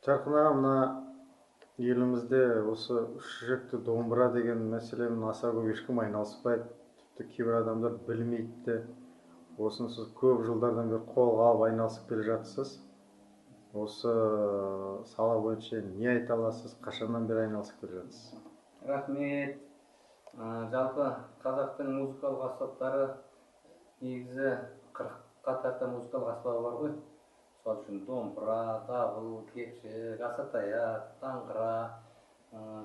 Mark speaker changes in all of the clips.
Speaker 1: Жарқын аға, мына елімізде осы үш жүректі домбыра деген мәселемен аса көп ешкім айналыспайды. Тіпті кейбір адамдар білмейді де. Осыны сіз көп жылдардан бері қолға алып айналысып келе жатырсыз. Осы сала бойынша не айта аласыз? Қашаннан бері айналысып келе жатырсыз?
Speaker 2: Рахмет. Жалпы қазақтың музыкалық аспаптары негізі 40-қа тарта музыкалық аспабы бар ғой. Сол үшін домбыра, дабыл, кепшік, асатаяқ, таңғыра,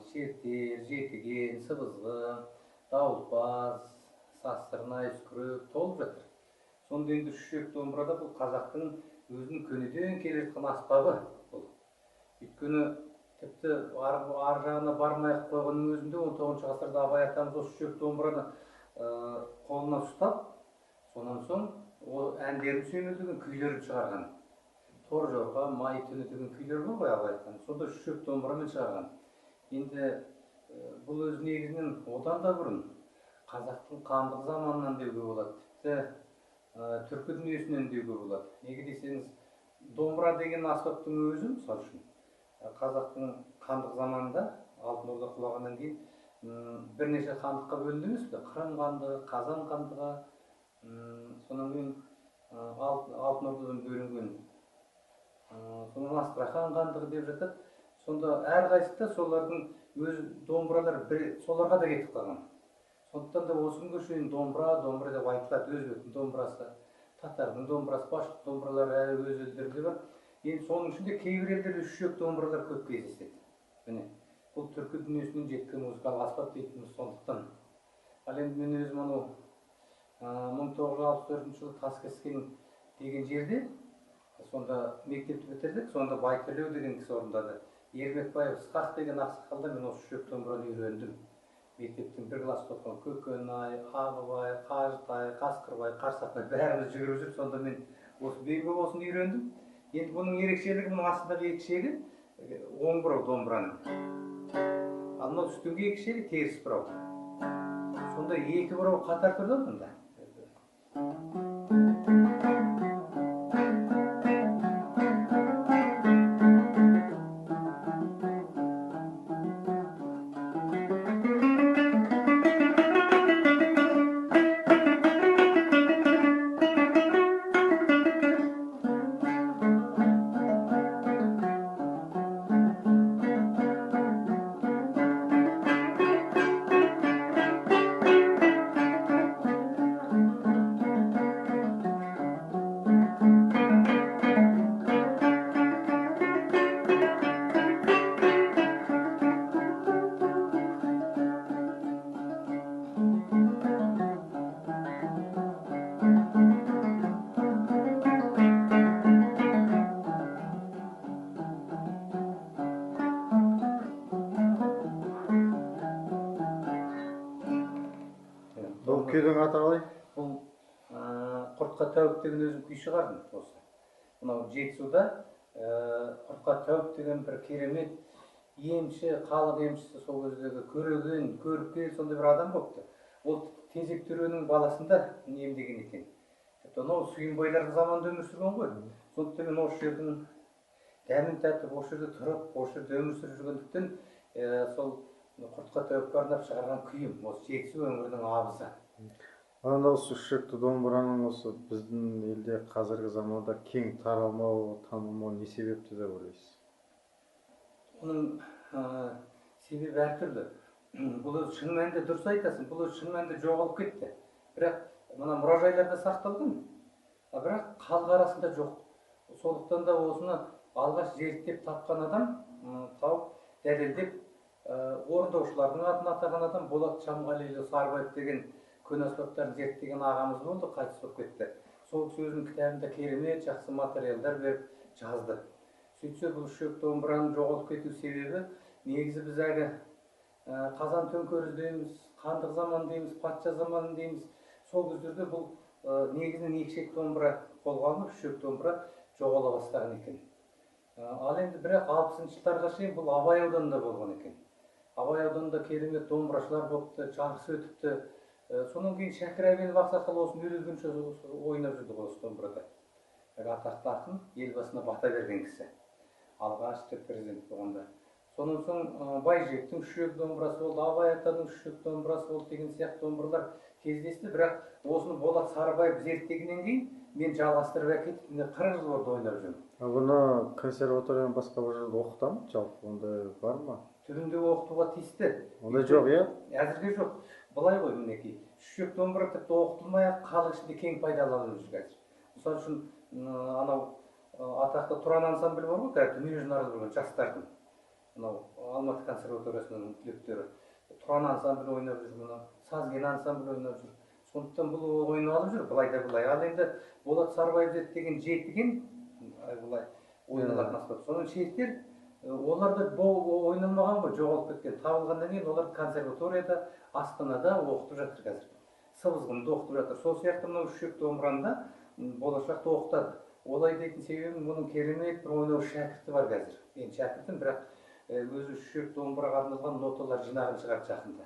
Speaker 2: шертер, жетіген, сыбызғы, дауылпаз, сазсырнай, үскірік толып жатыр. Сонда енді үш жүрек домбырада бұл қазақтың өзінің көнеден келе жатқан аспабы бұл. Өйткені тіпті ар жағына бармай-ақ қойғанның өзінде 19 ғасырда Абай атамыз осы үш жүрек домбыраны қолына ұстап, сонан соң ол әндерін сүйемелдеген күйлерін шығарған. Торжорға, май түні деген күйлер бар ғой Абай атамыз. Сонда үш жүрек домбырамен шығарған. Енді бұл өз негізінен одан да бұрын қазақтың хандық заманынан деуге болады. Тіпті түркі дүниесінен деуге болады. Неге десеңіз, домбыра деген аспаптың өзі, мысалы үшін, қазақтың хандық заманында Алтын Орда құлағаннан кейін бірнеше хандыққа бөлінді емес пе? Қырым хандығы, Қазан хандығы, сонан кейін Алтын Ордадан бөлінген, сонан Астрахан хандығы деп жатады. Сонда әрқайсысында солардың өз домбыралары соларға да кетіп қалған. Сондықтан да осы күнге шейін домбыра деп айтылады. Өзбектің домбырасы, татардың домбырасы, башқұрт домбыралары өз елдерінде бар. Енді соның ішінде кейбір елдерде үш жүрек домбыралар көп кездеседі. Міне, бұл түркі дүниесінен жеткен музыкалық аспап дейтініміз сондықтан. Ал енді мен өзім анау 1964 жылы Таскескен деген жерде, сонда мектепті бітірдік, сонда Байтөрлеу деген кісі орындады. Ермекбаев Ысқақ деген ақсақалда мен осы үш жүрек домбыраны үйрендім. Мектептің бір класс оқыған Көкенай, Ағыбай, Қажытай, Қасқырбай, Қарсақбай бәріміз жүгіріп жүріп, сонда мен осы бейбіл осыны үйрендім. Енді бұның ерекшелігі, бұның астындағы екі шегі оң бұрау домбыраның. Ал мынау үстіңгі екі шегі теріс бұрау. Сонда екі бұрау қатар тұрды мұнда.
Speaker 1: Бұл күйдің аты қалай?
Speaker 2: Бұл құртқа тәуіп деген өзім күй шығардым осы. Мынау Жетісуда құртқа тәуіп деген бір керемет емші, халық емшісі, сол кездегі көреген, көріпкел сондай бір адам болыпты. Ол Тезек төренің баласында емдеген екен. Мынау Сүйінбайлардың заманында өмір сүрген ғой. Сондықтан мен осы жердің дәмін татып, осы жерде тұрып, осы жерде өмір сүріп жүргендіктен сол құртқа тәуіпке арнап шығарған күйім, осы Жетісу өңірінің абызы.
Speaker 1: Анда осы үш жүректі домбыраның осы біздің елде қазіргі заманда кең таралмау, танылмау не себепті деп ойлайсыз?
Speaker 2: Оның себебі әртүрлі. Бұл шын мәнінде дұрыс айтасың, бұл шын мәнінде жоғалып кетті. Бірақ мына мұражайларда сақталған, бірақ халық арасында жоқ. Сондықтан да осыны алғаш зерттеп тапқан адам, тауып дәлелдеп орындаушылардың атын атаған адам Болат Шамғалиұлы Сарыбаев деген көне аспаптарын зерттеген ағамыз болды, қайтыс болып кетті. Сол кісі өзінің кітабында керемет жақсы материалдар беріп жазды. Сөйтсе бұл үш жүрек домбыраның жоғалып кету себебі негізі біз әлі қазан төңкеріс дейміз, хандық заман дейміз, патша заманы дейміз. Сол кездерде бұл негізінен екі ішек домбыра қолға алынып, үш жүрек домбыра жоғала бастаған екен. Ал енді бірақ 60-шы жылдарға шейін бұл Абай ауданында болған екен. Абай ауданында керемет домбырашылар болыпты, жарыс өтіпті. Сонан кейін Шәкір Әбенов ақсақал осыны өлгенше ойнап жүрді осы домбырада. Атақты ақын, елбасына бата берген кісі. алғаш рет президент болғанда. Сонан соң Байжектің үшек домбырасы болды, Абай атаның үшек домбырасы болды деген сияқты домбыралар кездесті. Бірақ осыны Болат Сарыбаев зерттегеннен кейін мен жалғастырып әкетіп, міне 40 жыл болды ойнап жүрмін.
Speaker 1: Бұны консерваториядан басқа бір жерде оқытамын, жалпы ондай бар ма?
Speaker 2: Түрінде оқытуға тиісті.
Speaker 1: Ондай жоқ, иә?
Speaker 2: Әзірге жоқ. Былай ғой, мінекей. Үшек домбыра тіпті оқытылмай халық ішінде кең пайдаланылып жүр қазір. Мысалы үшін анау атақты Тұран ансамблі бар ғой, қазір дүниежүзіне аралап жүрген жастардың. Анау Алматы консерваториясының түлектері. Тұран ансамблі ойнап жүр, мына Сазген ансамблі ойнап жүр. Сондықтан бұл ойын алып жүр, былай да былай. Ал енді Болат Сарыбаев зерттеген жетіген былай ойналатын аспап. Соның шеттер оларда ойналмаған ғой, жоғалып кеткен. Табылғаннан кейін олар консерваторияда, Астанада оқытып жатыр қазір. Сыбызғынды оқытып жатыр. Сол сияқты мынау үшек домбыраны болашақта оқытады. Олай дейтін себебім, мұның керемет бір ойнау шәкірті бар қазір. Мен шәкіртім, бірақ өзі үшек домбыраға арналған ноталар жинағын шығарды жақында.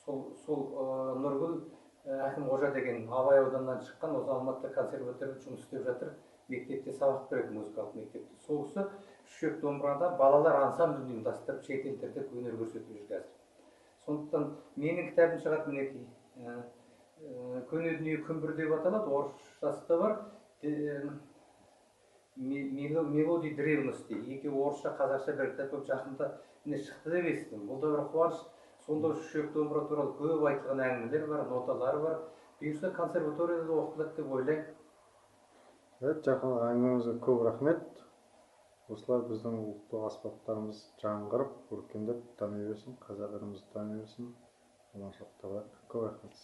Speaker 2: Сол Нұргүл Әкімқожа деген Абай ауданынан шыққан, осы Алматыда консерваторияда жұмыс істеп жатыр. Мектепте сабақ береді, музыкалық мектепте. Сол кісі үшек домбырада балалар ансамблін ұйымдастырып, шетелдерде өнер көрсетіп жүр қазір. Сондықтан менің кітабым шығады, мінекей. Көне дүние күмбір деп аталады, орысшасы да бар. Мелодий древности. Екеуі орысша, қазақша бір кітап болып жақында шықты деп естідім. Бұл да бір қуаныш. Сонда үшек домбыра туралы көп айтылған әңгімелер бар, ноталар бар. Бұйырса консерваторияда оқытылады деп ойлаймын.
Speaker 1: Жақын әңгімеңізге көп рахмет. Осылай біздің ұлттық аспаптарымыз жаңғырып, өркендеп дами берсін, қазақ еліміз дами берсін. Аманшылықта бар. Көп рахмет.